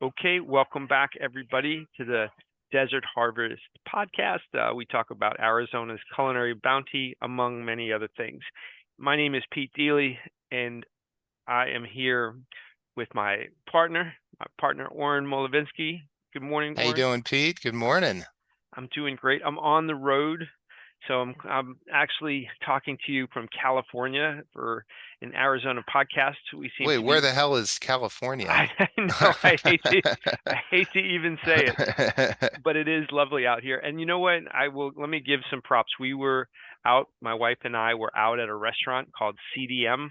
Okay, welcome back, everybody, to the Desert Harvest podcast. We talk about Arizona's culinary bounty, among many other things. My name is Pete Deeley, and I am here with my partner Oren Molovinsky. Good morning, How you Oren. doing, Pete? Good morning. I'm doing great. I'm on the road, so I'm actually talking to you from California for an Arizona podcast. We seem Wait, to where be. the hell is California? I know I hate to even say it, but it is lovely out here. And you know what? Let me give some props. We were out, my wife and I were out at a restaurant called CDM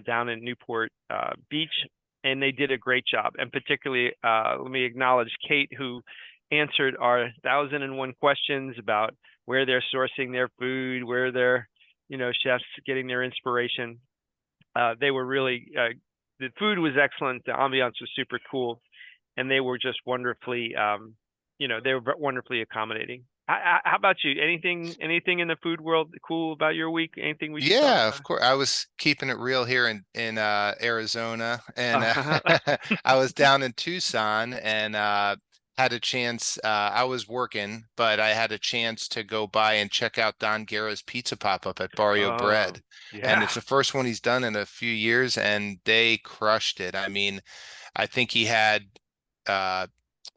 down in Newport Beach, and they did a great job. And particularly, let me acknowledge Kate, who answered our 1,001 questions about where they're sourcing their food, where their, chefs getting their inspiration. They were really, the food was excellent. The ambiance was super cool, and they were just wonderfully, they were wonderfully accommodating. How about you? Anything in the food world cool about your week? Anything we should talk Yeah, of course. I was keeping it real here in Arizona, and about? I was down in Tucson and had a chance. I was working, but I had a chance to go by and check out Don Guerra's Pizza Pop-up at Barrio Oh, Bread, and yeah. it's the first one he's done in a few years, and they crushed it. I mean, I think he had uh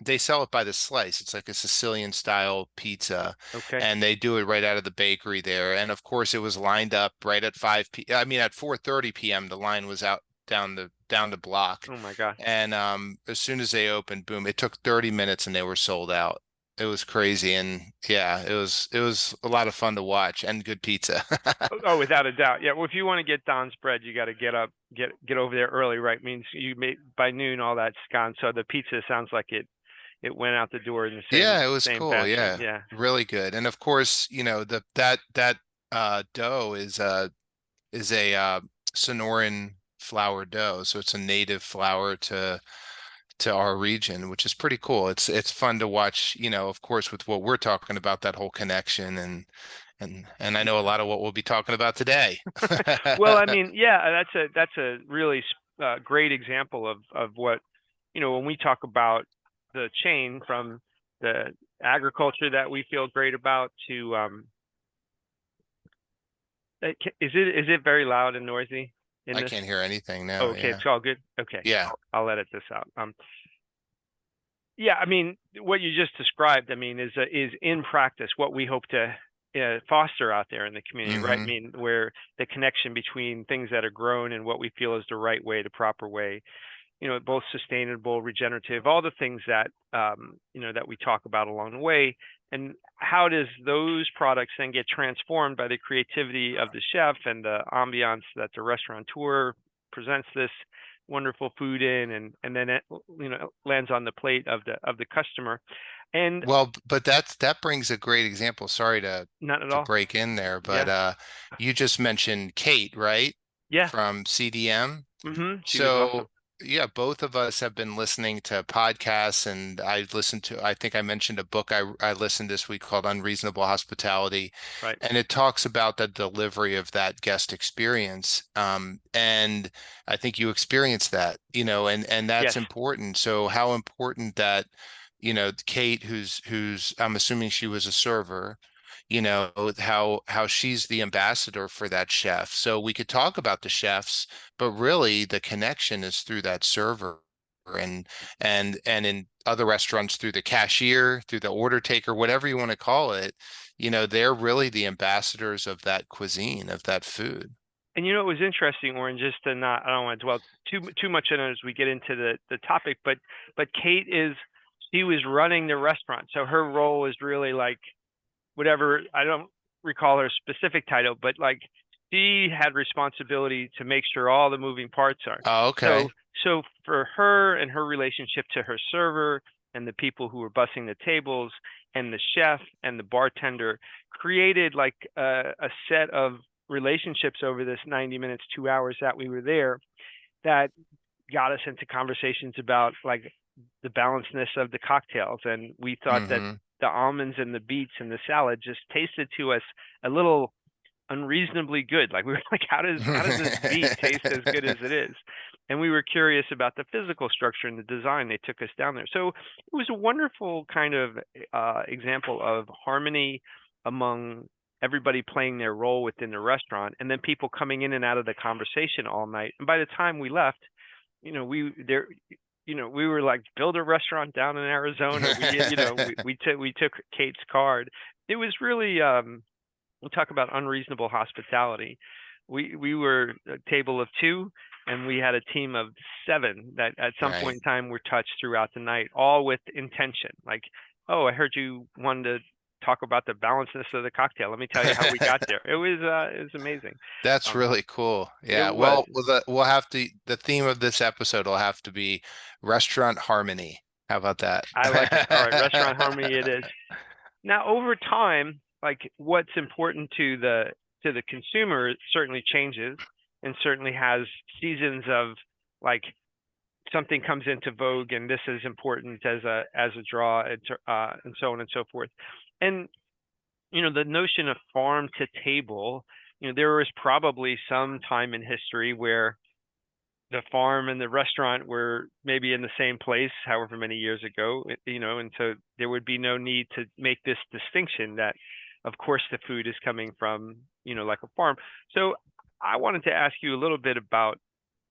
they sell it by the slice. It's like a Sicilian style pizza, Okay. and they do it right out of the bakery there. And of course, it was lined up right at 5 p. I mean, at 4:30 p.m. the line was out down the block. Oh my God. And as soon as they opened, boom, it took 30 minutes and they were sold out. It was crazy, and yeah, it was a lot of fun to watch and good pizza. Oh, without a doubt. Yeah. Well, if you want to get Don's bread, you got to get over there early, right? Means you may by noon all that's gone. So the pizza sounds like it went out the door in the same Yeah, it was same cool. fashion. Yeah, Yeah. really good. And of course, that dough is a Sonoran flour dough, so it's a native flour to our region, which is pretty cool. It's fun to watch, of course, with what we're talking about, that whole connection and I know a lot of what we'll be talking about today. Well, I mean, yeah, that's a really great example of what, when we talk about the chain from the agriculture that we feel great about to is it very loud and noisy in I this? can't hear anything Oh, now. okay, Yeah. it's all good. Okay, Yeah. I'll edit this out. Yeah, I mean, what you just described, I mean, is in practice what we hope to foster out there in the community, right? I Hmm. mean, where the connection between things that are grown and what we feel is the right way, the proper way, both sustainable, regenerative, all the things that that we talk about along the way, and how does those products then get transformed by the creativity of the chef and the ambiance that the restaurateur presents this wonderful food in, and then it lands on the plate of the customer, and Well, but that brings a great example. Sorry not at to all. break in there, but Yeah, you just mentioned Kate, right? yeah. From CDM. She was awesome. So yeah, both of us have been listening to podcasts, and I think I mentioned a book I listened this week called Unreasonable Hospitality, Right. and it talks about the delivery of that guest experience. And I think you experienced that, and that's Yes. important. So how important that, Kate, who's I'm assuming she was a server, how she's the ambassador for that chef. So we could talk about the chefs, but really the connection is through that server and and in other restaurants through the cashier, through the order taker, whatever you want to call it, they're really the ambassadors of that cuisine, of that food. And it was interesting, Oren, just to not, I don't want to dwell too much on it as we get into the topic, but Kate she was running the restaurant, so her role is really like whatever. I don't recall her specific title, but like she had responsibility to make sure all the moving parts are. Oh, So okay. so for her and her relationship to her server and the people who were bussing the tables and the chef and the bartender created like a set of relationships over this 90 minutes, 2 hours that we were there that got us into conversations about like the balancedness of the cocktails. And we thought that Hmm. the almonds and the beets and the salad just tasted to us a little unreasonably good. Like we were like, how does this beet taste as good as it is? and we were curious about the physical structure and the design. They took us down there. So it was a wonderful kind of example of harmony among everybody playing their role within the restaurant, and then people coming in and out of the conversation all night. And by the time we left, we were like, build a restaurant down in Arizona. We took Kate's card. It was really we'll talk about unreasonable hospitality. We were a table of two, and we had a team of seven that at some point Right. in time were touched throughout the night, all with intention. Like, oh, I heard you wanted to talk about the balancedness of the cocktail. Let me tell you how we got there. It was amazing. That's Um, really cool. it Yeah. was. We'll have to, the theme of this episode will have to be restaurant harmony. How about that? I like it. All right, restaurant harmony it is. Now, over time, like what's important to the consumer certainly changes, and certainly has seasons of like something comes into vogue, and this is important as a draw, and so on and so forth. And the notion of farm to table, there was probably some time in history where the farm and the restaurant were maybe in the same place however many years ago, and so there would be no need to make this distinction that of course the food is coming from, like a farm. So I wanted to ask you a little bit about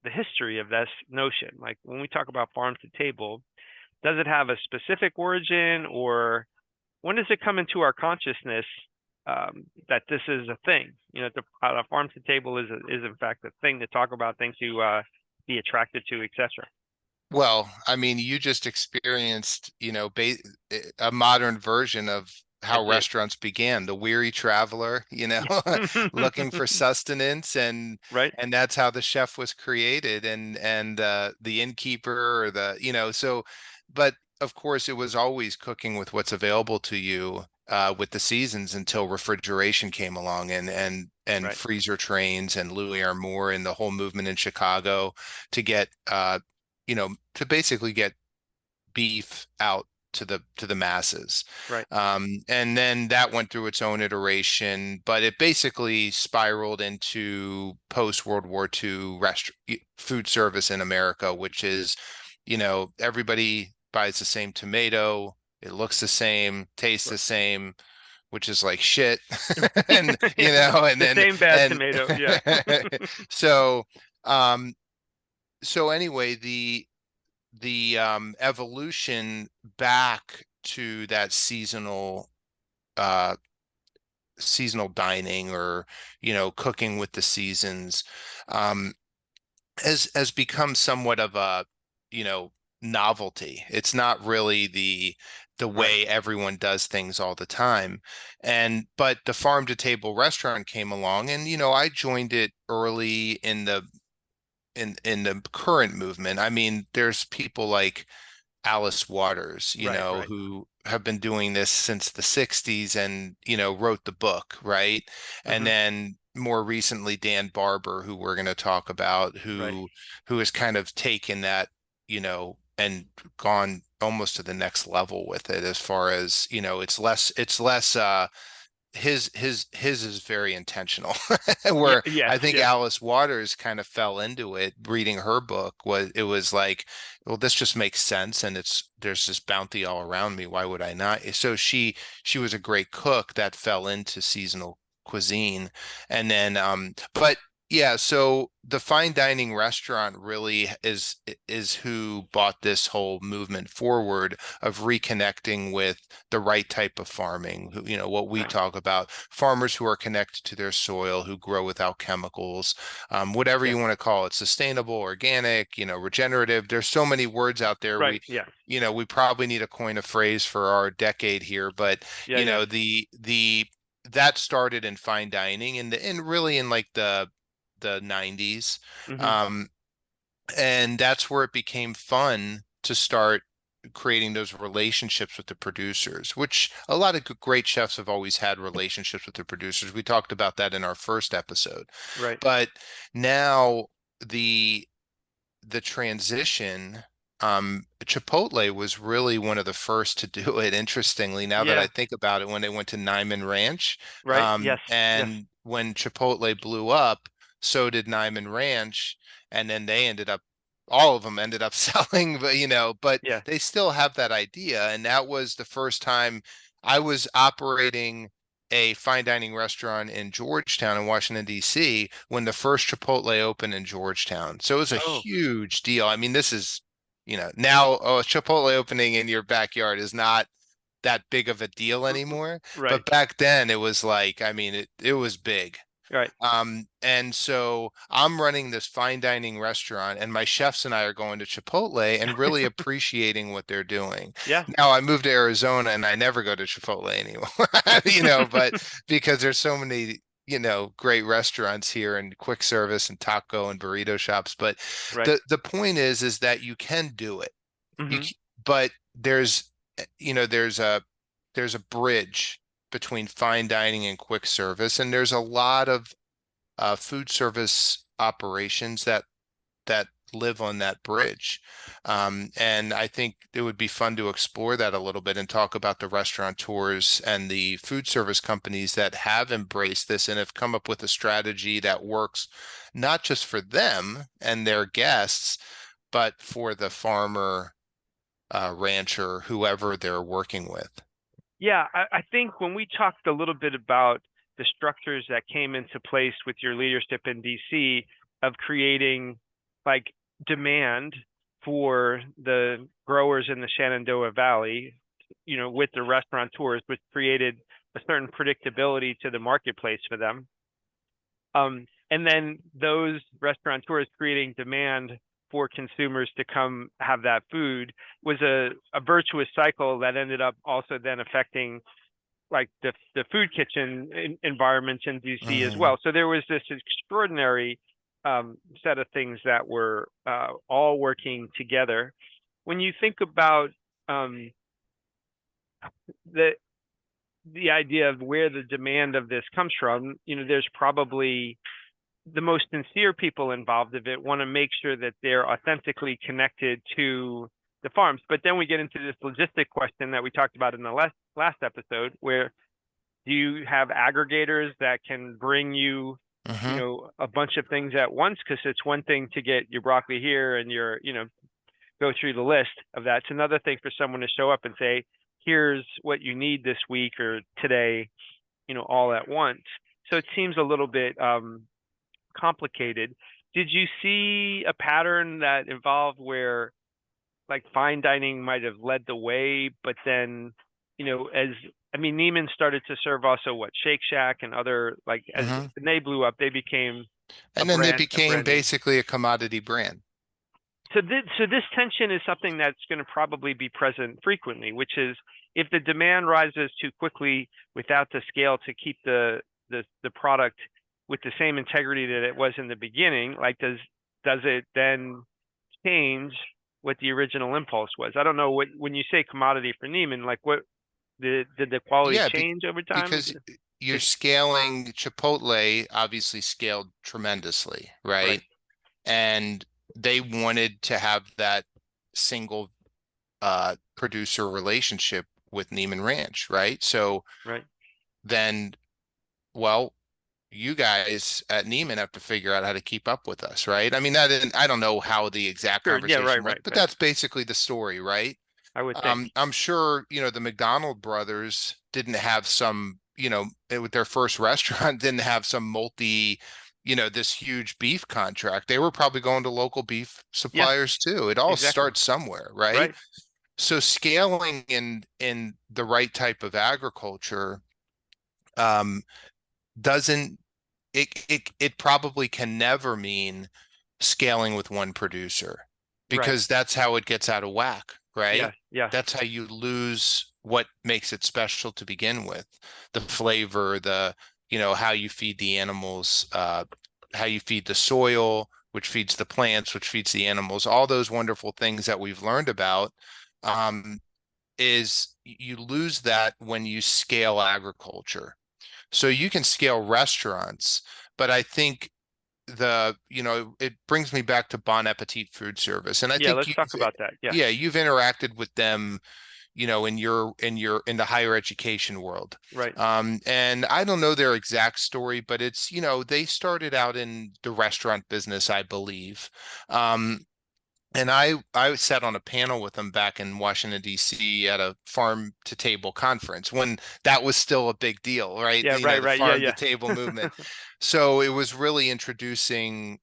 the history of this notion. Like when we talk about farm to table, does it have a specific origin, or when does it come into our consciousness that this is a thing? A farm to table is in fact a thing to talk about, things to be attracted to, etc. Well, I mean, you just experienced, a modern version of I how did. restaurants began, the weary traveler, looking for sustenance, Right, and that's how the chef was created, and the innkeeper, or so, but of course it was always cooking with what's available to you, with the seasons, until refrigeration came along, and right, freezer trains, and Louis Armour, and the whole movement in Chicago to get to basically get beef out to the masses. right, And then that went through its own iteration, but it basically spiraled into post World War II food service in America, which is, everybody buys the same tomato, it looks the same, tastes the right. same, which is like shit. And and The then same bad and tomato. Yeah. so um so anyway, the evolution back to that uh seasonal dining, or cooking with the seasons, um has become somewhat of a, you know novelty. It's not really the Right, way everyone does things all the time. But the farm to table restaurant came along, and I joined it early in the current movement. I mean, there's people like Alice Waters, right, right. who have been doing this since the 60s, and, wrote the book, right? And Hmm. then more recently, Dan Barber, who we're going to talk about, Right. who has kind of taken that, and gone almost to the next level with it, as far as, it's less his is very intentional. Yeah. Where Yes. I think Yes. Alice Waters kind of fell into it reading her book. It was like, well, this just makes sense, and there's this bounty all around me, why would I not? So she was a great cook that fell into seasonal cuisine. And then but yeah, so the fine dining restaurant really is who brought this whole movement forward, of reconnecting with the right type of farming, what we Right. talk about, farmers who are connected to their soil, who grow without chemicals, whatever Yeah. you want to call it, sustainable, organic, regenerative. There's so many words out there. Right. Yeah. We probably need to coin a phrase for our decade here, but Yeah. Yeah. the that started in fine dining, and really in like the 90s. Hmm. Um, and that's where it became fun to start creating those relationships with the producers, which a lot of great chefs have always had relationships with the producers. We talked about that in our first episode. Right. But now the the transition, Chipotle was really one of the first to do it, interestingly, now that I Yeah. think about it, when they went to Nyman Ranch. Right. Yes. Yes. And when Chipotle blew up, so did Nyman Ranch, and then they ended up all of them ended up selling, but but Yeah. they still have that idea. And that was the first time I was operating a fine dining restaurant in Georgetown in Washington, D.C. when the first Chipotle opened in Georgetown. So it was a Oh, huge deal. I mean, this is, now a Chipotle opening in your backyard is not that big of a deal anymore. right, But back then it was like, I mean, it was big. right. And so I'm running this fine dining restaurant, and my chefs and I are going to Chipotle and really appreciating what they're doing. Yeah. Now I moved to Arizona and I never go to Chipotle anymore, but because there's so many, great restaurants here and quick service and taco and burrito shops. But Right. the point is that you can do it. You, Hmm. c- but there's a bridge between fine dining and quick service, and there's a lot of food service operations that live on that bridge. And I think it would be fun to explore that a little bit and talk about the restaurateurs and the food service companies that have embraced this and have come up with a strategy that works not just for them and their guests, but for the farmer, rancher, whoever they're working with. Yeah, I think when we talked a little bit about the structures that came into place with your leadership in DC of creating like demand for the growers in the Shenandoah Valley, with the restaurateurs, which created a certain predictability to the marketplace for them. And then those restaurateurs creating demand for consumers to come have that food was a virtuous cycle that ended up also then affecting like the food kitchen environments in DC as Hmm. well. So there was this extraordinary set of things that were all working together. When you think about um, the the idea of where the demand of this comes from, there's probably the most sincere people involved of it want to make sure that they're authentically connected to the farms. But then we get into this logistic question that we talked about in the last episode, where do you have aggregators that can bring you, Hmm. a bunch of things at once? Because it's one thing to get your broccoli here and go through the list of that. It's another thing for someone to show up and say, here's what you need this week or today, all at once. So it seems a little bit complicated. Did you see a pattern that involved where like fine dining might have led the way, but then, as I mean, Neiman started to serve also what Shake Shack and other like as Hmm. they blew up, they became a And then they brand, a became brand name. basically a commodity brand. So this tension is something that's going to probably be present frequently, which is if the demand rises too quickly without the scale to keep the product with the same integrity that it was in the beginning, like does it then change what the original impulse was? I don't know what when you say commodity for Neiman, like what did the quality Yeah, change over time? because you're Just scaling. Chipotle obviously scaled tremendously, right, right? And they wanted to have that single producer relationship with Neiman Ranch, right? So right. then, well, you guys at Neiman have to figure out how to keep up with us, right? I mean, I don't know how the exact Sure, yeah, conversation right, went, right, but right. that's basically the story, right? I would think. I'm sure, the McDonald brothers didn't have some, with their first restaurant, didn't have some this huge beef contract. They were probably going to local beef Yeah, suppliers too. It all exactly. starts somewhere, right? Right. So scaling in the right type of agriculture, um, doesn't it probably can never mean scaling with one producer, Right. because that's how it gets out of whack, right? Yes, yes. That's how you lose what makes it special to begin with. The flavor, how you feed the animals, how you feed the soil, which feeds the plants, which feeds the animals, all those wonderful things that we've learned about. Um, is you lose that when you scale agriculture. So you can scale restaurants, but I think it brings me back to Bon Appetit Food Service. And I Yeah, think let's talk about that. Yes. yeah, you've interacted with them, in the higher education world. Right. And I don't know their exact story, but they started out in the restaurant business, I believe. Um, And I sat on a panel with them back in Washington, D.C. at a farm to table conference when that was still a big deal, right? Yeah, You right, know, the right. Yeah, farm to yeah. table movement. So it was really introducing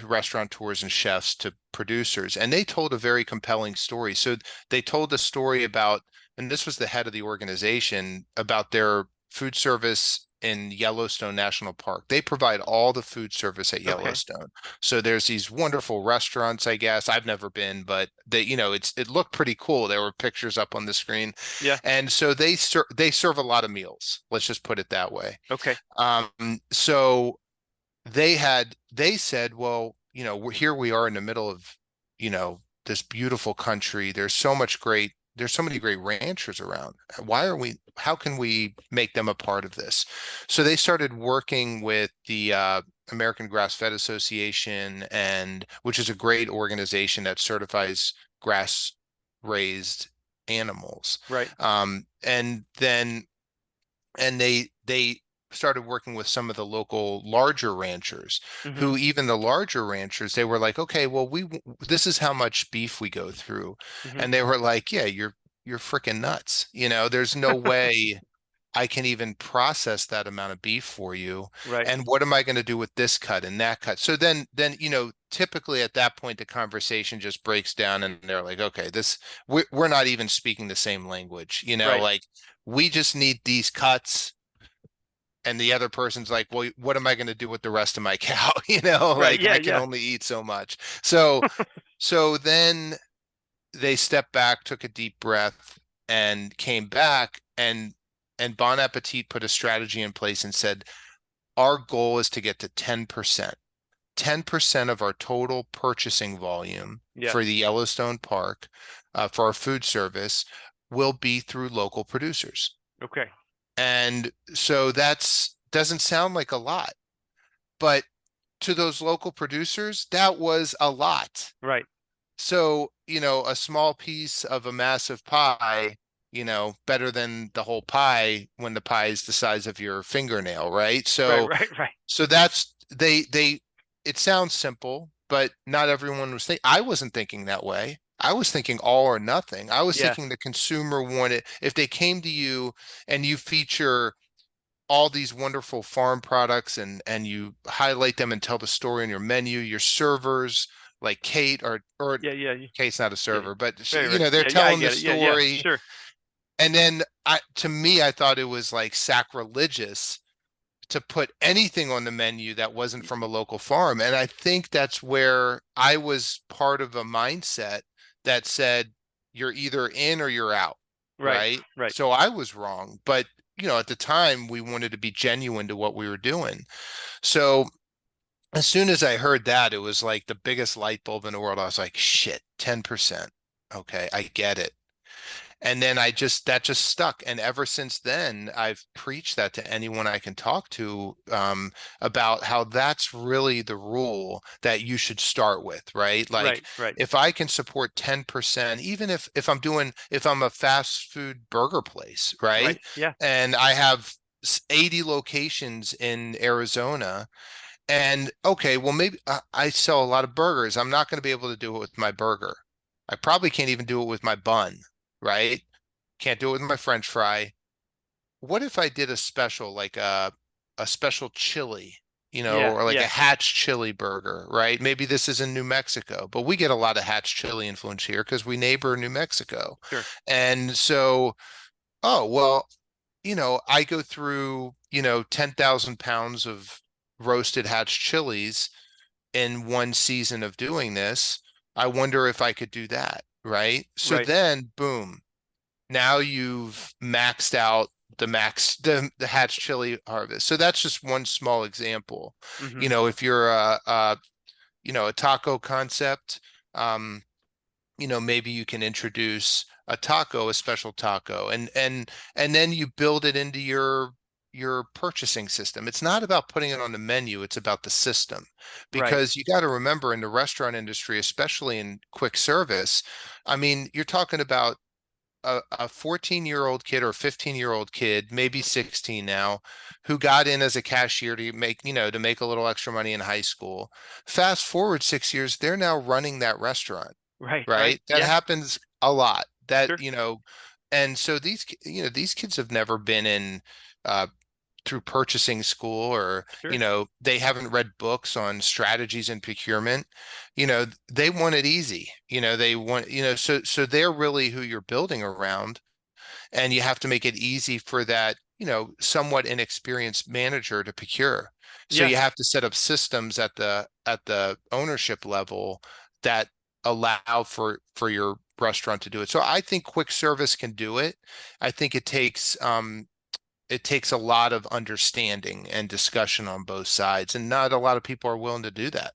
restaurateurs and chefs to producers. And they told a very compelling story. So they told a story about, and this was the head of the organization, about their food service in Yellowstone National Park. They provide all the food service at Okay. Yellowstone. So there's these wonderful restaurants, I guess. I've never been, but it looked pretty cool. There were pictures up on the screen. Yeah. And so they serve a lot of meals. Let's just put it that way. Okay. So they said, well, here we are in the middle of, this beautiful country. There's so many great ranchers around. How can we make them a part of this? So they started working with the American Grass-Fed Association, and which is a great organization that certifies grass-raised animals. Right. And they started working with some of the local larger ranchers, Mhm. who, even the larger ranchers, they were like, okay, well, this is how much beef we go through. Mhm. And they were like, yeah, you're freaking nuts. There's no way I can even process that amount of beef for you. Right. And what am I going to do with this cut and that cut? So then, typically at that point, the conversation just breaks down and they're like, okay, we're not even speaking the same language, Right. like we just need these cuts. And the other person's like, well, what am I going to do with the rest of my cow? Right. Like Yeah, I can yeah. only eat so much. So then they stepped back, took a deep breath, and came back, and Bon Appetit put a strategy in place and said, our goal is to get to 10%. 10% of our total purchasing volume Yeah. for the Yellowstone Park, for our food service, will be through local producers. Okay. And so that's doesn't sound like a lot, but to those local producers, that was a lot. Right. So, a small piece of a massive pie, better than the whole pie when the pie is the size of your fingernail, right? Right, So, right, right. so that's it sounds simple, but not everyone was thinking. I wasn't thinking that way. I was thinking all or nothing. I was Yeah. thinking the consumer wanted, if they came to you and you feature all these wonderful farm products, and you highlight them and tell the story on your menu, your servers like Kate, or Yeah, yeah. Kate's not a Yeah. server, but Right, right. they're Yeah, yeah, I telling the get it. Yeah, yeah. story. Sure. And then to me, I thought it was like sacrilegious to put anything on the menu that wasn't from a local farm. And I think that's where I was part of a mindset that said, you're either in or you're out, Right. right? Right. So I was wrong. But, at the time, we wanted to be genuine to what we were doing. So as soon as I heard that, it was like the biggest light bulb in the world. I was like, shit, 10%. Okay, I get it. And then that just stuck. And ever since then, I've preached that to anyone I can talk to, about how that's really the rule that you should start with, right? Like Right, right. if I can support 10%, even if I'm a fast food burger place, right? Right. Yeah. And I have 80 locations in Arizona. And okay, well, maybe I sell a lot of burgers. I'm not going to be able to do it with my burger. I probably can't even do it with my bun, right? Can't do it with my French fry. What if I did a special, like a special chili, Yeah, or like a yeah. Hatch chili burger, right? Maybe this is in New Mexico, but we get a lot of Hatch chili influence here because we neighbor New Mexico. Sure. And so, oh, well, I go through, 10,000 pounds of roasted Hatch chilies in one season of doing this. I wonder if I could do that, right? So Right. then, boom, now you've maxed out the Hatch chili harvest. So that's just one small example. Mhm. If you're a taco concept, um, maybe you can introduce a special taco, and then you build it into your purchasing system. It's not about putting it on the menu, it's about the system. Right. Because you got to remember, in the restaurant industry, especially in quick service, I mean, you're talking about a 14-year-old kid or 15-year-old kid, maybe 16 now, who got in as a cashier to make a little extra money in high school. Fast forward 6 years, they're now running that restaurant. Right, right. right? That Yeah, happens a lot. That, sure, and so these kids have never been in uh through purchasing school, or sure. they haven't read books on strategies and procurement. They want it easy. They want, so they're really who you're building around, and you have to make it easy for that, somewhat inexperienced manager to procure. So Yeah. you have to set up systems at the ownership level that allow for your restaurant to do it. So I think quick service can do it. I think it takes a lot of understanding and discussion on both sides, and not a lot of people are willing to do that.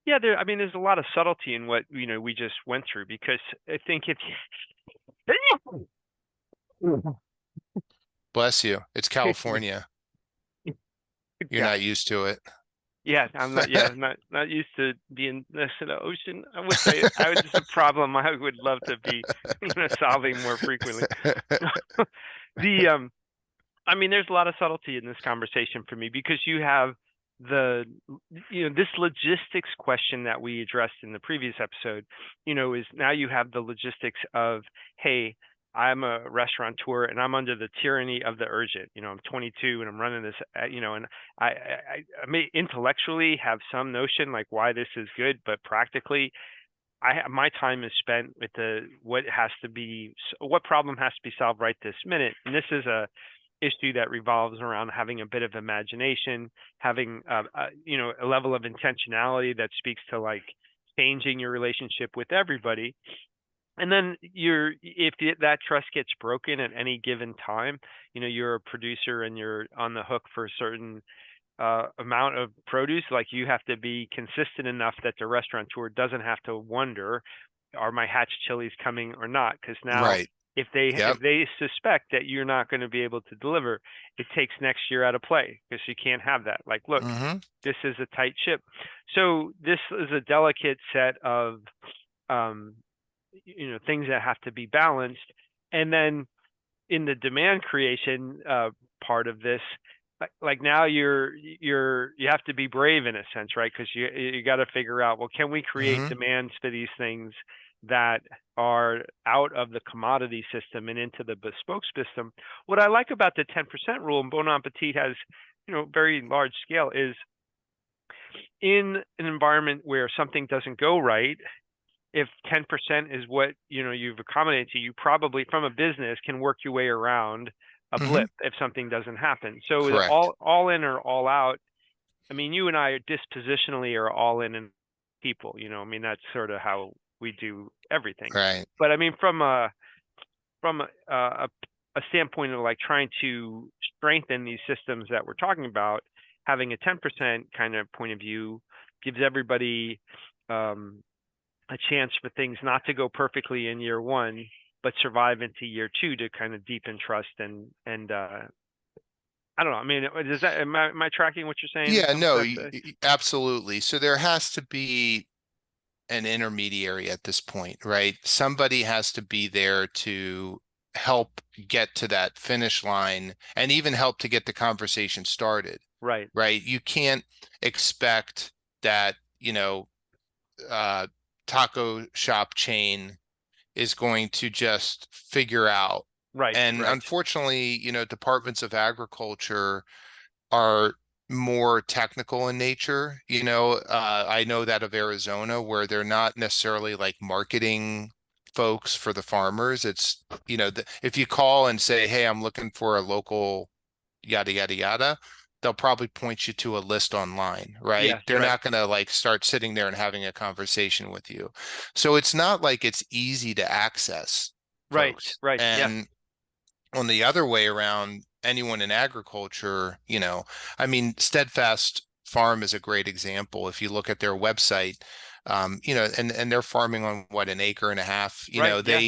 Yeah, I mean, there's a lot of subtlety in what, we just went through, because I think if Bless you. It's California. You're yeah, not used to it. yeah, I'm not used to being next to the ocean. I wish I was just a problem I would love to be, solving more frequently. The I mean, there's a lot of subtlety in this conversation for me, because you have the, this logistics question that we addressed in the previous episode, is now you have the logistics of, hey, I'm a restaurateur and I'm under the tyranny of the urgent. I'm 22 and I'm running this, and I may intellectually have some notion like why this is good, but practically my time is spent with what problem has to be solved right this minute. And this is a issue that revolves around having a bit of imagination, having a level of intentionality that speaks to like changing your relationship with everybody. And then if that trust gets broken at any given time, you're a producer and you're on the hook for a certain amount of produce. Like, you have to be consistent enough that the restaurateur doesn't have to wonder, are my hatch chilies coming or not? Because now, Right. if they Yep. if they suspect that you're not going to be able to deliver, it takes next year out of play, because you can't have that. Like, look, Hmm. this is a tight ship. So this is a delicate set of um, things that have to be balanced. And then in the demand creation part of this, like now you have to be brave in a sense, right? Because you got to figure out, well, can we create Hmm. demands for these things that are out of the commodity system and into the bespoke system? What I like about the 10% rule, and Bon Appetit has, very large scale, is in an environment where something doesn't go right, if 10% is what you've accommodated to, you probably, from a business, can work your way around a Hmm. blip if something doesn't happen. So the Correct. all in or all out. I mean, you and I dispositionally are all in and people. I mean, that's sort of how we do everything. Right. But I mean, from a standpoint of like trying to strengthen these systems that we're talking about, having a 10% kind of point of view gives everybody um, a chance for things not to go perfectly in year one, but survive into year two to kind of deepen trust. And I don't know. I mean, does that am I tracking what you're saying in Yeah, some no, sense? absolutely. So there has to be an intermediary at this point, right? Somebody has to be there to help get to that finish line, and even help to get the conversation started, Right. right? You can't expect that, uh, taco shop chain is going to just figure out. Right. And Right. unfortunately, departments of agriculture are more technical in nature. I know that of Arizona, where they're not necessarily like marketing folks for the farmers. It's, if you call and say, hey, I'm looking for a local yada, yada, yada, they'll probably point you to a list online, right? Yes. They're Right. not going to like start sitting there and having a conversation with you. So it's not like it's easy to access Right. folks. Right. Yeah. And on the other way around, anyone in agriculture, I mean, Steadfast Farm is a great example. If you look at their website, and they're farming on what, an acre and a half, Right. Yeah.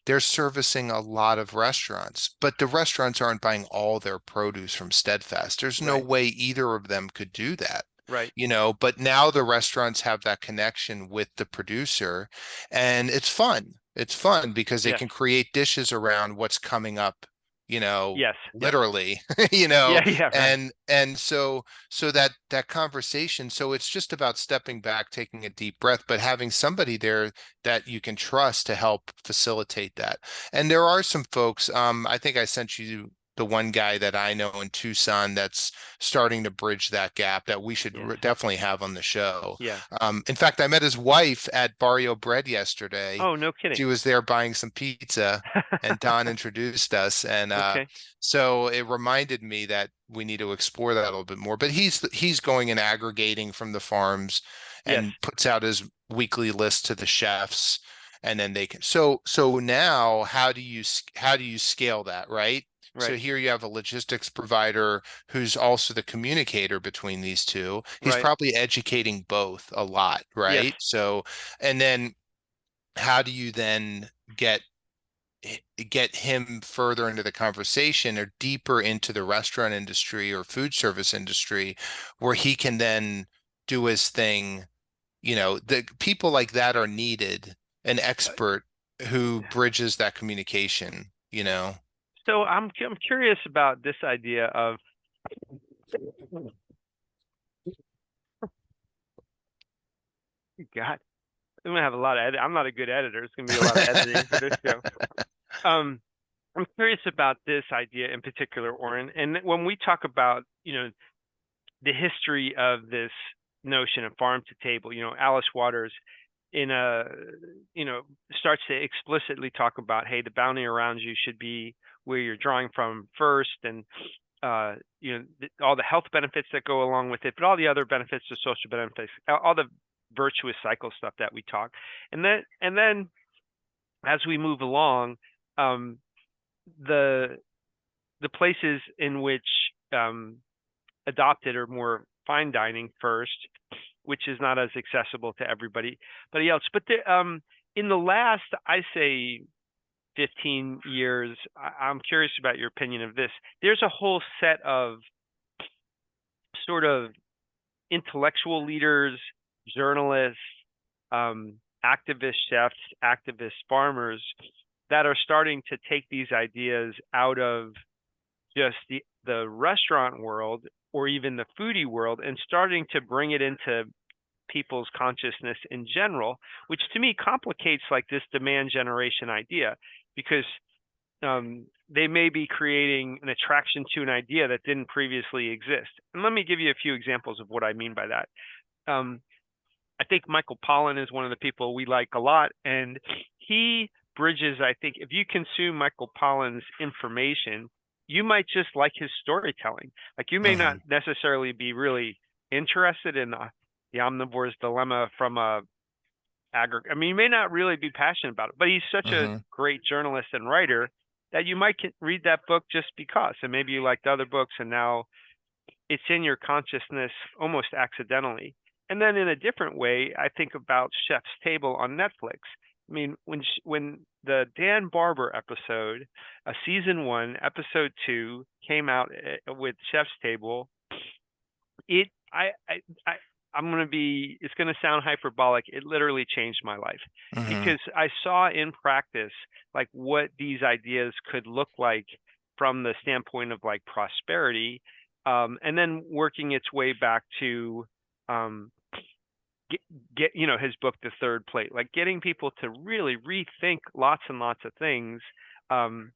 they're servicing a lot of restaurants, but the restaurants aren't buying all their produce from Steadfast. There's no Right. way either of them could do that. Right. But now the restaurants have that connection with the producer, and it's fun. It's fun because they Yes. can create dishes around what's coming up, Yes. Yep. literally, Yeah. Yeah. Right. and so that conversation, so it's just about stepping back, taking a deep breath, but having somebody there that you can trust to help facilitate that. And there are some folks, I think I sent you the one guy that I know in Tucson that's starting to bridge that gap that we should Yes. definitely have on the show. Yeah. In fact, I met his wife at Barrio Bread yesterday. Oh, no She kidding. was there buying some pizza, and Don introduced us, and Okay. so it reminded me that we need to explore that a little bit more. But he's going and aggregating from the farms Yes. and puts out his weekly list to the chefs, and then they can. So now, how do you scale that, right? So Right. here you have a logistics provider who's also the communicator between these two. He's Right. probably educating both a lot, Yes. right? So, and then how do you then get him further into the conversation or deeper into the restaurant industry or food service industry where he can then do his thing? The people like that are needed, an Uh, expert who bridges that communication. So I'm curious about this idea of God. I'm gonna have a lot of edit. I'm not a good editor. It's gonna be a lot of editing for this show. Um, I'm curious about this idea in particular, Oren. And when we talk about, the history of this notion of farm to table, Alice Waters in a, starts to explicitly talk about, hey, the bounty around you should be where you're drawing from first, and all the health benefits that go along with it, but all the other benefits, the social benefits, all the virtuous cycle stuff that we talk, and then as we move along, um, the the places in which um, adopted are more fine dining first, which is not as accessible to everybody else. But in the last, I say, 15 years, I'm curious about your opinion of this. There's a whole set of sort of intellectual leaders, journalists, activist chefs, activist farmers that are starting to take these ideas out of just the restaurant world or even the foodie world and starting to bring it into people's consciousness in general, which to me complicates like this demand generation idea, because they may be creating an attraction to an idea that didn't previously exist. And let me give you a few examples of what I mean by that. Um, I think Michael Pollan is one of the people we like a lot, and he bridges, I think, if you consume Michael Pollan's information, you might just like his storytelling. Like you may not Hmm. necessarily be really interested in the omnivore's dilemma from I mean, you may not really be passionate about it, but he's such a Hmm. great journalist and writer that you might read that book just because, and maybe you liked other books, and now it's in your consciousness almost accidentally. And then in a different way, I think about Chef's Table on Netflix. I mean, when the Dan Barber episode, season 1, episode 2 came out with Chef's Table, it I I'm gonna be it's gonna sound hyperbolic. It literally changed my life Hmm. because I saw in practice like what these ideas could look like from the standpoint of like prosperity, and then working its way back to um, get his book The Third Plate, like getting people to really rethink lots and lots of things, um,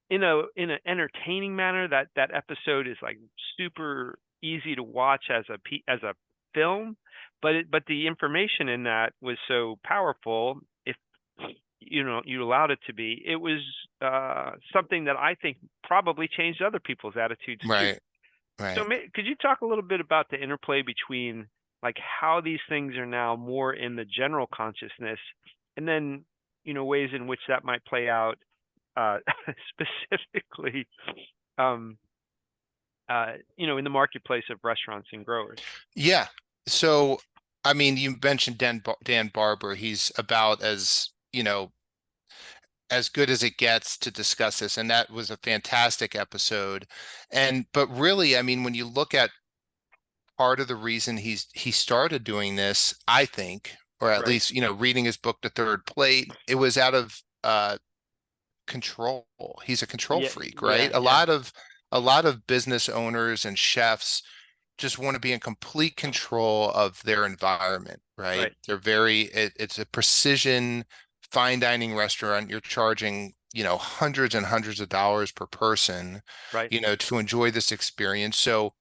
in an entertaining manner. That episode is like super easy to watch as a film, but the information in that was so powerful. If you allowed it to be, it was something that I think probably changed other people's attitudes too. Right, So right. could you talk a little bit about the interplay between like how these things are now more in the general consciousness, and then ways in which that might play out uh, specifically, um, in the marketplace of restaurants and growers. Yeah. So, I mean, you mentioned Dan Barber. He's about as good as it gets to discuss this, and that was a fantastic episode. But really, I mean, when you look at part of the reason he started doing this, I think, or at Right. least, reading his book, The Third Plate, it was out of control. He's a control Yeah, freak, right? yeah, A yeah. lot of business owners and chefs just want to be in complete control of their environment, right? Right, They're very, it's a precision fine dining restaurant. You're charging, hundreds and hundreds of dollars per person, right, to enjoy this experience. So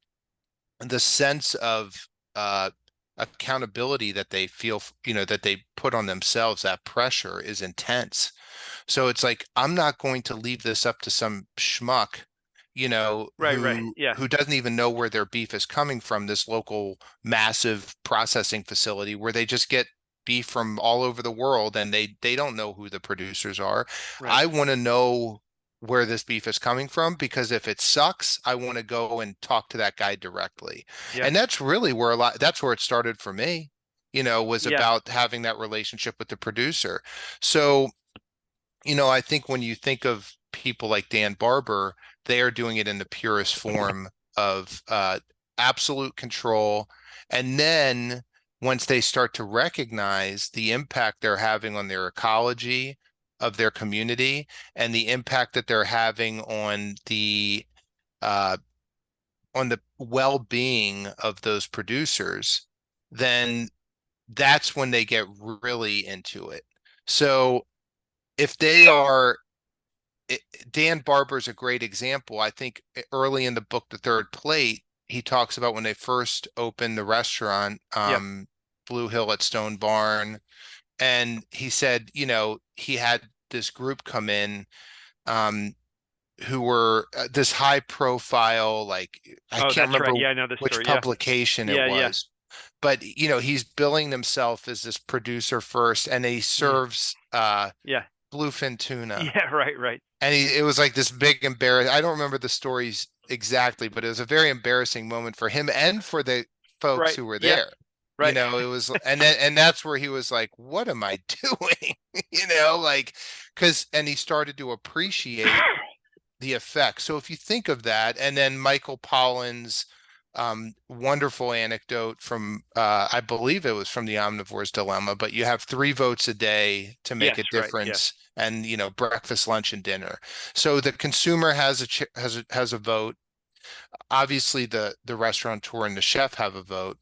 the sense of accountability that they feel, that they put on themselves, that pressure is intense. So it's like, I'm not going to leave this up to some schmuck, right. Yeah, who doesn't even know where their beef is coming from, this local massive processing facility where they just get beef from all over the world and they don't know who the producers are. right. I want to know where this beef is coming from, because if it sucks, I want to go and talk to that guy directly. Yeah, And that's really where that's where it started for me, was yeah, about having that relationship with the producer. So I think when you think of people like Dan Barber, they are doing it in the purest form of absolute control. And then once they start to recognize the impact they're having on their ecology of their community and the impact that they're having uh, on the well-being of those producers, then that's when they get really into it. So if they are it, Dan Barber's a great example. I think early in the book, The Third Plate, he talks about when they first opened the restaurant, yeah. Blue Hill at Stone Barn. And he said, he had this group come in, um, who were this high profile, like, I Oh, can't that's right. remember Yeah, I know the which story. Yeah, publication it yeah, yeah, was, but, he's billing himself as this producer first, and he yeah, serves yeah, bluefin tuna. yeah. Right, right, And it was like this big embarrass. I don't remember the stories exactly, but it was a very embarrassing moment for him and for the folks right. who were Yeah, there. right, It was, and that's where he was like, "What am I doing?" Like, and he started to appreciate the effect. So if you think of that, and then Michael Pollan's wonderful anecdote from, I believe it was from the Omnivore's Dilemma, but you have 3 votes a day to make yes, a right, yeah, difference, and breakfast, lunch, and dinner. So the consumer has has a vote. Obviously, the restaurateur and the chef have a vote,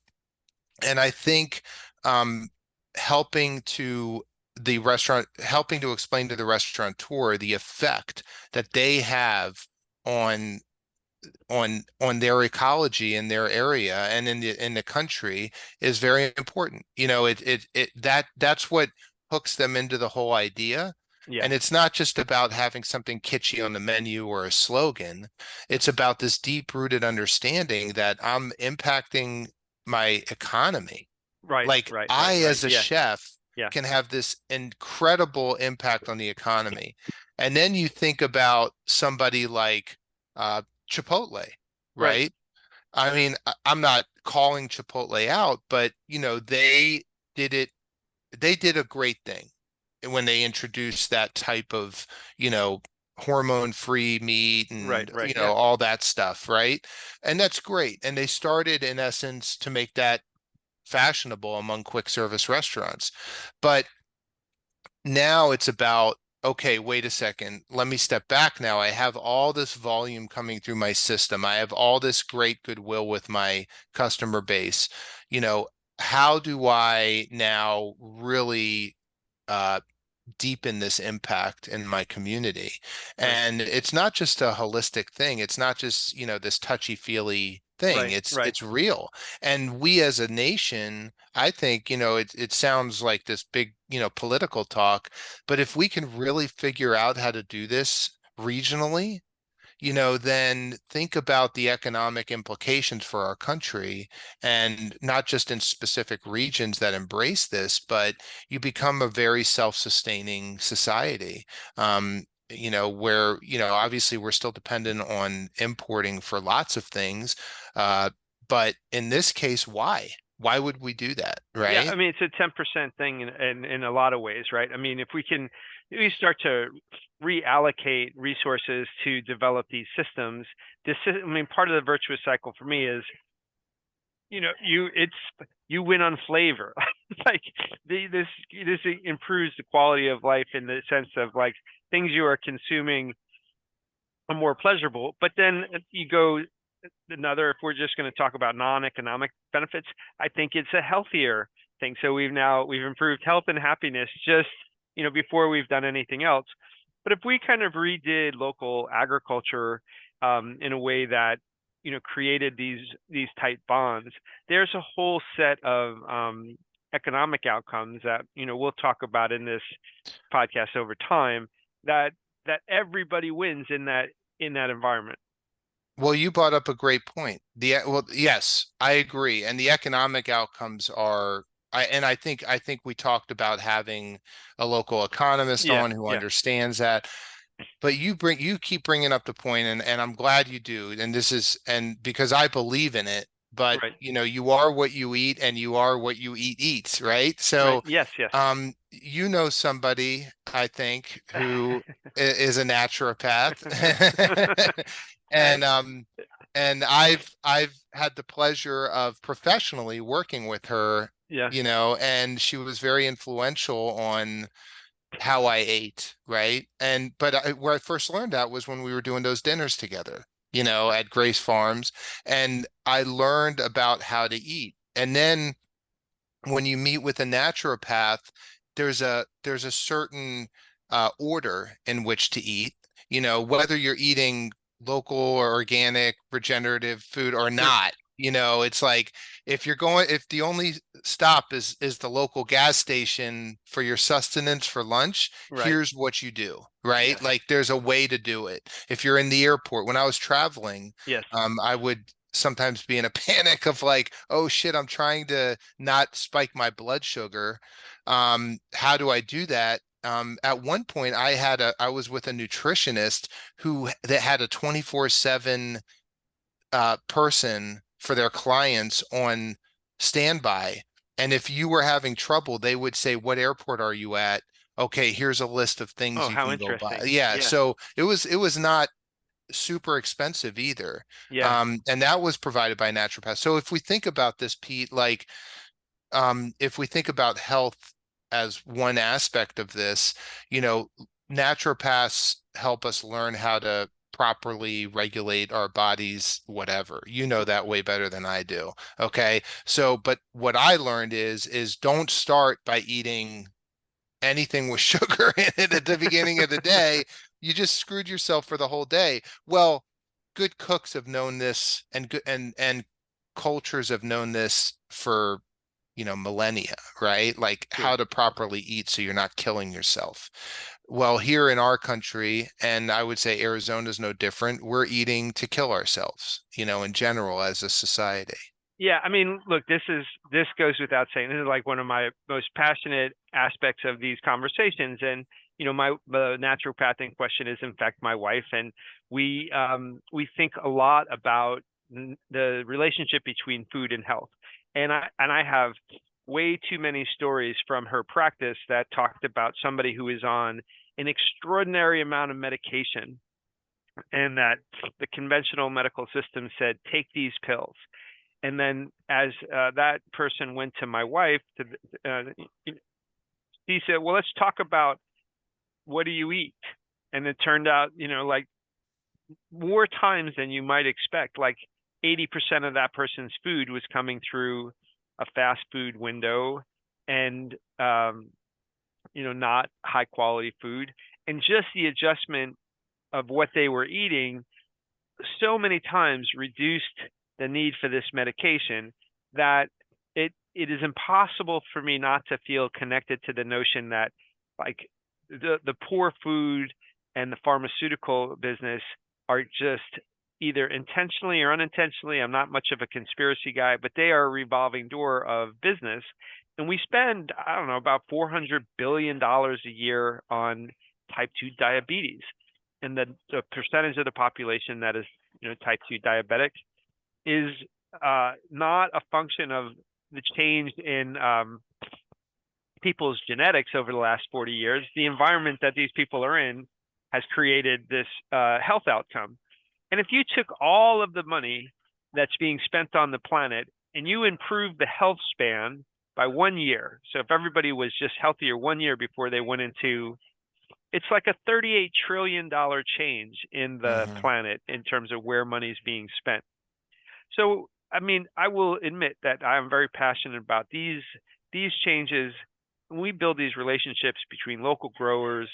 and I think um, helping to helping to explain to the restaurateur the effect that they have on their ecology in their area and in the country is very important. That's what hooks them into the whole idea. yeah, And it's not just about having something kitschy on the menu or a slogan. It's about this deep-rooted understanding that I'm impacting my economy. right, Like, right, right, I, right. as a Yeah, chef, yeah, can have this incredible impact on the economy. And then you think about somebody like uh, Chipotle, right, right? I mean, I'm not calling Chipotle out, but did it, they did a great thing when they introduced that type of, you know, hormone-free meat right, and, right. Yeah, all that stuff, right? And that's great. And they started, in essence, to make that fashionable among quick service restaurants. But now it's about, okay, wait a second, let me step back now. I have all this volume coming through my system. I have all this great goodwill with my customer base. You know, how do I now really uh, deepen this impact in my community? right, And it's not just a holistic thing. It's not just, this touchy-feely thing. right, It's right. it's real. And we as a nation, I think, it sounds like this big, political talk, but if we can really figure out how to do this regionally, then think about the economic implications for our country, and not just in specific regions that embrace this, but you become a very self-sustaining society. Where, obviously we're still dependent on importing for lots of things. Uh, but in this case, why? Why would we do that, Yeah, I right? mean, it's a 10% thing in a lot of ways, right? I mean, if we start to reallocate resources to develop these systems, I mean, part of the virtuous cycle for me is you win on flavor. Like this improves the quality of life in the sense of like things you are consuming are more pleasurable. But then you go another, if we're just going to talk about non-economic benefits, I think it's a healthier thing. So we've improved health and happiness just, before we've done anything else. But if we kind of redid local agriculture in a way that, created these tight bonds, there's a whole set of economic outcomes that, we'll talk about in this podcast over time that everybody wins in that environment. Well, you brought up a great point. Well, yes, I agree. And the economic outcomes are, I think we talked about having a local economist Yeah, on who yeah, understands that. But you keep bringing up the point, and I'm glad you do. And because I believe in it. But right, you are what you eat, and you are what you eat eats, right? right. So, Yes, yes. somebody I think who is a naturopath, And and I've had the pleasure of professionally working with her, yeah, and she was very influential on how I ate, right? Where I first learned that was when we were doing those dinners together, at Grace Farms, and I learned about how to eat. And then when you meet with a naturopath, there's a certain order in which to eat, whether you're eating local or organic regenerative food or sure, not. It's like if the only stop is the local gas station for your sustenance for lunch, right. here's what you do, right? Yes, Like there's a way to do it. If you're in the airport, when I was traveling, yes, I would sometimes be in a panic of like, oh shit, I'm trying to not spike my blood sugar. How do I do that? At one point, I was with a nutritionist that had a 24/7 person for their clients on standby. And if you were having trouble, they would say, "What airport are you at?" Okay, here's a list of things oh, you how can go by. interesting. Yeah, Yeah, so it was not super expensive either. yeah, And that was provided by naturopath. So if we think about this, Pete, like if we think about health as one aspect of this, you know, naturopaths help us learn how to properly regulate our bodies, whatever. You know that way better than I do. Okay. So, but what I learned is don't start by eating anything with sugar in it at the beginning of the day. You just screwed yourself for the whole day. Well, good cooks have known this, and good and cultures have known this for millennia, right? Like true. how to properly eat so you're not killing yourself. Well, here in our country, and I would say Arizona's no different, we're eating to kill ourselves, in general as a society. Yeah, I mean, look, this goes without saying. This is like one of my most passionate aspects of these conversations, and my the naturopathic question is in fact my wife, and we think a lot about the relationship between food and health, and I have way too many stories from her practice that talked about somebody who is on an extraordinary amount of medication, and that the conventional medical system said take these pills, and then as that person went to my wife, he said, "Well, let's talk about what do you eat?" And it turned out, like more times than you might expect, like 80% of that person's food was coming through a fast food window, and not high quality food, and just the adjustment of what they were eating so many times reduced the need for this medication that it is impossible for me not to feel connected to the notion that like the poor food and the pharmaceutical business are just either intentionally or unintentionally, I'm not much of a conspiracy guy, but they are a revolving door of business. And we spend, I don't know, about $400 billion a year on type 2 diabetes. And the percentage of the population that is, type 2 diabetic is not a function of the change in people's genetics over the last 40 years. The environment that these people are in has created this health outcome. And if you took all of the money that's being spent on the planet and you improve the health span by 1 year. So if everybody was just healthier 1 year before they went into, it's like a $38 trillion change in the Hmm. planet in terms of where money's being spent. So, I mean, I will admit that I'm very passionate about these changes. When we build these relationships between local growers,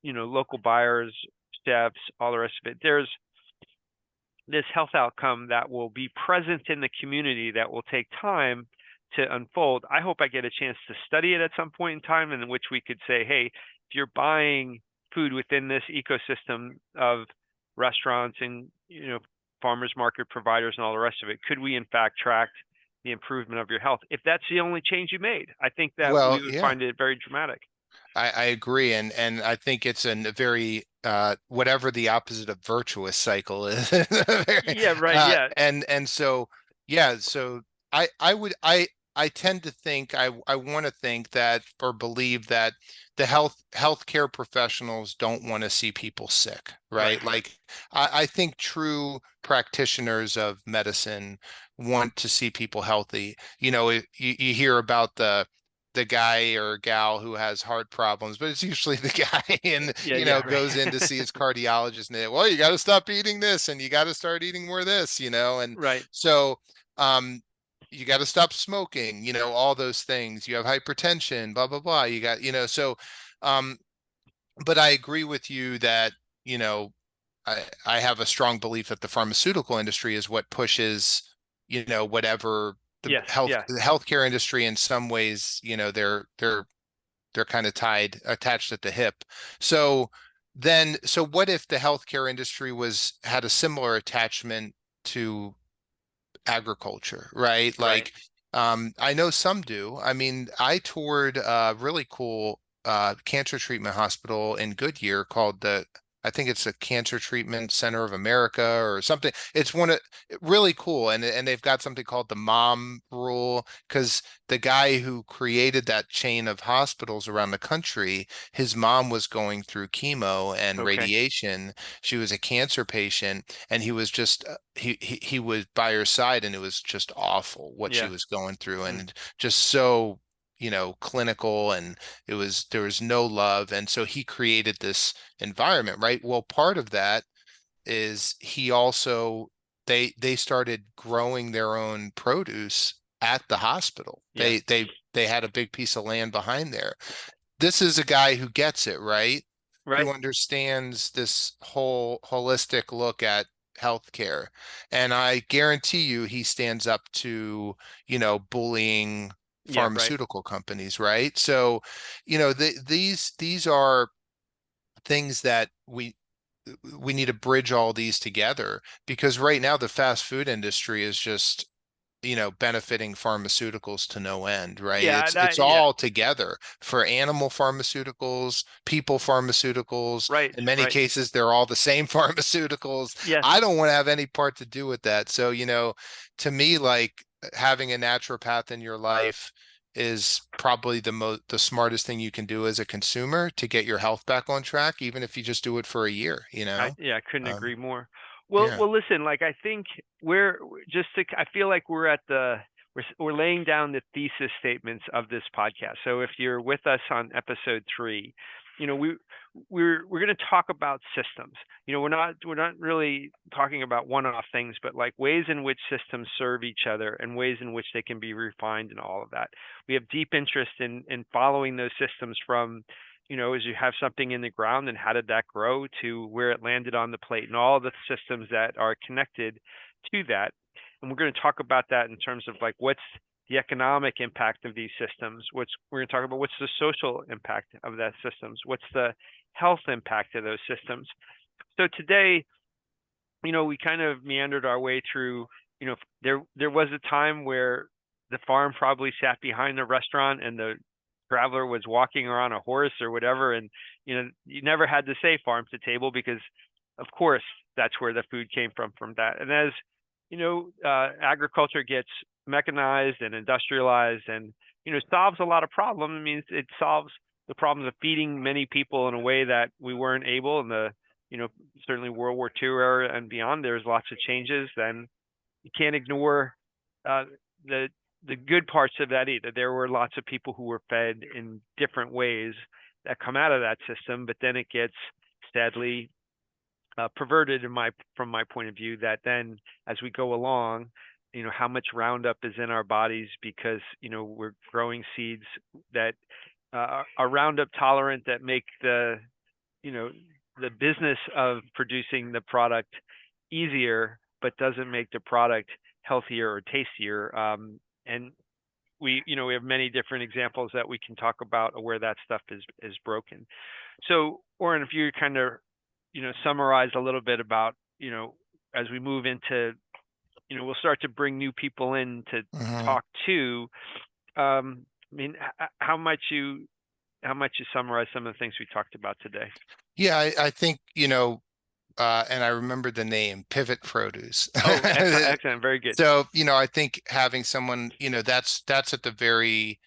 local buyers, chefs, all the rest of it, there's this health outcome that will be present in the community that will take time to unfold. I hope I get a chance to study it at some point in time, in which we could say, hey, if you're buying food within this ecosystem of restaurants and farmers market providers and all the rest of it, could we in fact track the improvement of your health? If that's the only change you made, I think that Well, we would yeah. find it very dramatic. I agree, and I think it's a very whatever the opposite of virtuous cycle is. Yeah, right. Yeah. And so yeah, so I would I tend to think I want to think that or believe that the healthcare professionals don't want to see people sick, Right. right? Like I think true practitioners of medicine want to see people healthy. You hear about the guy or gal who has heart problems, but it's usually the guy and Yeah. Yeah. goes in to see his cardiologist and well, you got to stop eating this and you got to start eating more of this, and Right. so um you got to stop smoking, all those things. You have hypertension, blah blah blah. You got, um but I agree with you that, you know, I have a strong belief that the pharmaceutical industry is what pushes, whatever Yes. Yeah. the healthcare industry in some ways, they're kind of attached at the hip. So so what if the healthcare industry had a similar attachment to agriculture, right? Right. Like, I know some do. I mean, I toured a really cool cancer treatment hospital in Goodyear called I think it's the Cancer Treatment Center of America or something. It's really cool, and they've got something called the mom rule because the guy who created that chain of hospitals around the country, his mom was going through chemo and Okay. radiation. She was a cancer patient, and he was just he was by her side, and it was just awful what she Yeah. was going through, Mm. and just so clinical, and there was no love, and so he created this environment, right? Well, part of that is he also they started growing their own produce at the hospital. Yeah. They had a big piece of land behind there. This is a guy who gets it, right? Who Right. understands this whole holistic look at healthcare. And I guarantee you he stands up to, bullying Yeah. Right. pharmaceutical companies, right? So, these are things that we need to bridge all these together because right now the fast food industry is just benefiting pharmaceuticals to no end, right? Yeah. It's Yeah. all together for animal pharmaceuticals, people pharmaceuticals. Right. In many Right. cases, they're all the same pharmaceuticals. Yes. I don't want to have any part to do with that. So, to me, like having a naturopath in your life is probably the smartest thing you can do as a consumer to get your health back on track, even if you just do it for a year, Yeah, I couldn't Um, agree more. Well, yeah. well, listen, like I think I feel like we're at we're laying down the thesis statements of this podcast. So if you're with us on episode 3, you know, we're going to talk about systems. We're not really talking about one-off things, but like ways in which systems serve each other and ways in which they can be refined and all of that. We have deep interest in following those systems from as you have something in the ground and how did that grow to where it landed on the plate and all the systems that are connected to that. And we're going to talk about that in terms of like what's the economic impact of these systems. We're going to talk about what's the social impact of that systems. What's the health impact of those systems. So today, we kind of meandered our way through, there was a time where the farm probably sat behind the restaurant and the traveler was walking around a horse or whatever. And, you never had to say farm to table because of course that's where the food came from that. And as, agriculture gets mechanized and industrialized and, solves a lot of problems. I mean, it solves the problems of feeding many people in a way that we weren't able in the, certainly World War II era and beyond. There's lots of changes. Then you can't ignore uh, the good parts of that either. There were lots of people who were fed in different ways that come out of that system, but then it gets sadly perverted from my point of view, that then as we go along, how much Roundup is in our bodies because we're growing seeds that are Roundup tolerant, that make the business of producing the product easier, but doesn't make the product healthier or tastier. And we have many different examples that we can talk about where that stuff is broken. So, Oren, if you kind of summarize a little bit about as we move into we'll start to bring new people in to Mhm. talk to. I mean, how much you summarize some of the things we talked about today? Yeah, I think, and I remember the name Pivot Produce. Oh, excellent, excellent, very good. So, I think having someone, that's at the very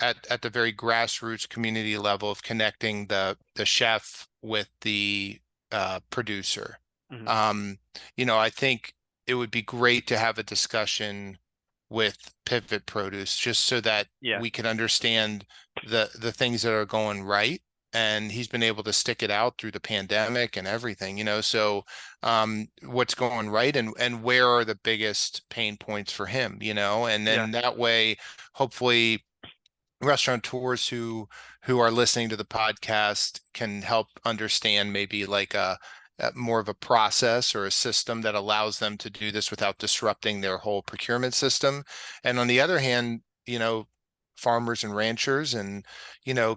at the very grassroots community level of connecting the chef with the producer. Hmm. Um, I think it would be great to have a discussion with Pivot Produce just so that Yeah, we can understand the things that are going right. And he's been able to stick it out through the pandemic and everything, so what's going right and where are the biggest pain points for him, and yeah, then that way, hopefully restaurateurs who are listening to the podcast can help understand maybe like a more of a process or a system that allows them to do this without disrupting their whole procurement system. And on the other hand, farmers and ranchers and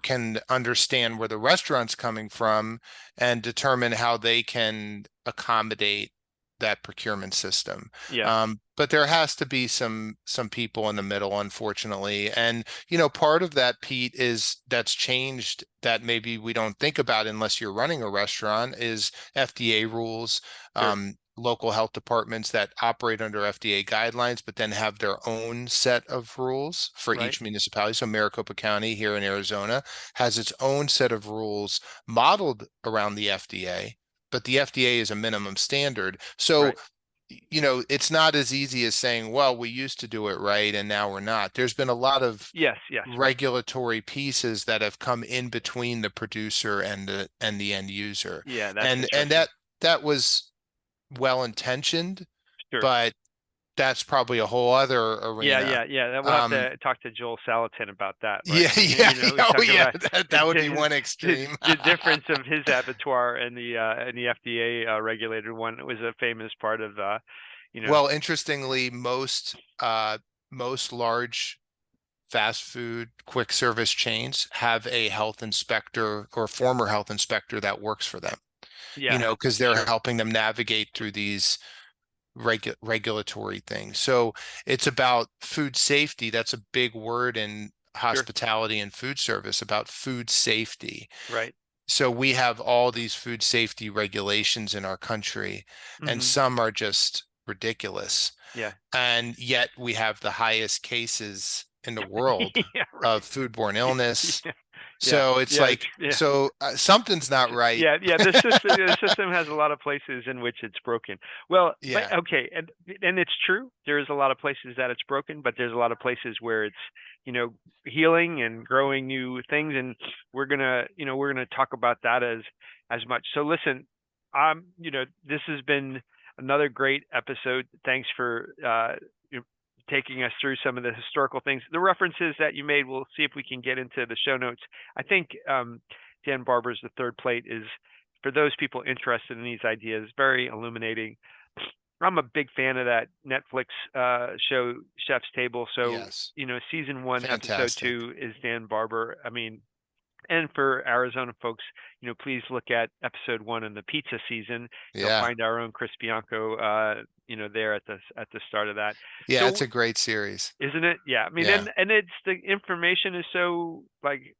can understand where the restaurant's coming from and determine how they can accommodate that procurement system. yeah, But there has to be some people in the middle, unfortunately. And part of that, Pete, is that's changed that maybe we don't think about unless you're running a restaurant is FDA rules, sure, local health departments that operate under FDA guidelines, but then have their own set of rules for right, each municipality. So Maricopa County here in Arizona has its own set of rules modeled around the FDA, but the FDA is a minimum standard. So right. it's not as easy as saying, well, we used to do it right and now we're not. There's been a lot of Yes, yes, right. regulatory pieces that have come in between the producer and the end user. Yeah, that's And interesting. that was well intentioned, Sure. but that's probably a whole other Yeah, arena. yeah, yeah. We'll have Um, to talk to Joel Salatin about that, right? yeah, yeah, We oh talk yeah, about that would be one the extreme. difference of his abattoir and the FDA regulated one. It was a famous part of you know, Well, interestingly, most large fast food quick service chains have a health inspector or former health inspector that works for them, yeah, because they're sure, helping them navigate through these regulatory things. So it's about food safety. That's a big word in sure, hospitality and food service, about food safety. right. So we have all these food safety regulations in our country, and Hmm. some are just ridiculous. Yeah. And yet we have the highest cases in the world Yeah, of right. foodborne illness. Yeah, yeah, So it's yeah, like, yeah. something's not right. Yeah, yeah. The system has a lot of places in which it's broken. Well, but Yeah. okay, and it's true. There's a lot of places that it's broken, but there's a lot of places where it's healing and growing new things, and we're gonna talk about that as much. So listen, this has been another great episode. Thanks for taking us through some of the historical things. The references that you made, we'll see if we can get into the show notes. I think Dan Barber's The Third Plate is, for those people interested in these ideas, very illuminating. I'm a big fan of that Netflix show, Chef's Table. So, Yes. season one, episode Fantastic. two is Dan Barber. I mean, and for Arizona folks, please look at episode one in the pizza season. You'll Yeah. find our own Chris Bianco, there at the start of that. Yeah, it's So, a great series. isn't it? Yeah. I mean, Yeah. and it's the information is so like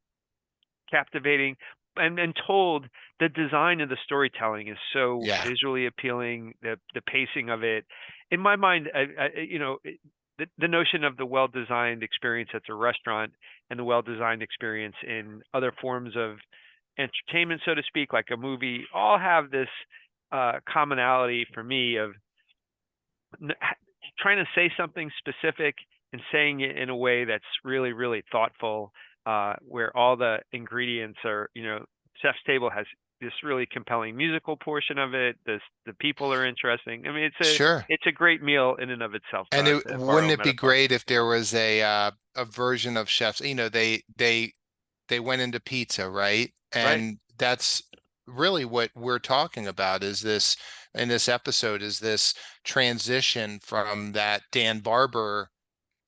captivating and told. The design of the storytelling is so Yeah. visually appealing. The pacing of it, in my mind, the notion of the well-designed experience at a restaurant and the well-designed experience in other forms of entertainment, so to speak, like a movie, all have this commonality for me of trying to say something specific and saying it in a way that's really, really thoughtful, where all the ingredients are, Chef's Table has this really compelling musical portion of it. The people are interesting. I mean, Sure. it's a great meal in and of itself, And it to borrow wouldn't a it be metaphor. great if there was a version of chefs, they went into pizza, right? Right. And that's really what we're talking about is this in this episode is this transition from that Dan Barber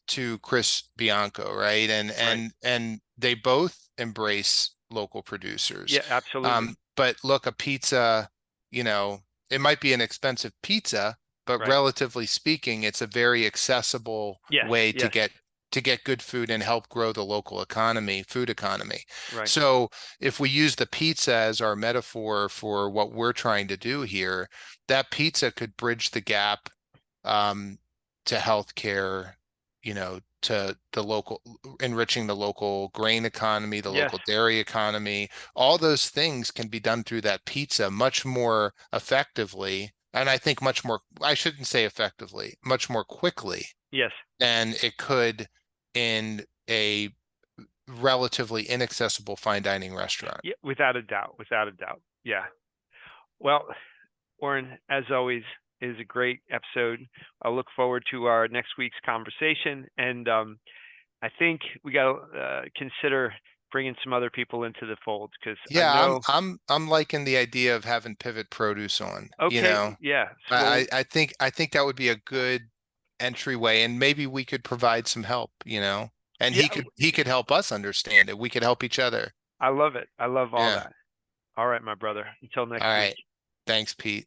to Chris Bianco, right? And Right. they both embrace local producers. Yeah, absolutely. But look, a pizza, it might be an expensive pizza, but Right. relatively speaking, it's a very accessible Yes. way Yes. to get good food and help grow the local economy, food economy. Right. So if we use the pizza as our metaphor for what we're trying to do here, that pizza could bridge the gap um, to healthcare, to the local, enriching the local grain economy, the Yes. local dairy economy. All those things can be done through that pizza much more effectively. And I think much more, I shouldn't say effectively, much more quickly Yes. than it could in a relatively inaccessible fine dining restaurant. Yeah, without a doubt. Without a doubt. Yeah. Well, Oren, as always, is a great episode. I look forward to our next week's conversation, and I think we got to consider bringing some other people into the fold because I Yeah, know. I'm liking the idea of having Pivot Produce on, Okay, yeah. Well, I think that would be a good entryway and maybe we could provide some help, and yeah, he could help us understand it. We could help each other. I love it. I love all Yeah. that. All right, my brother. Until All next week. right. Thanks, Pete.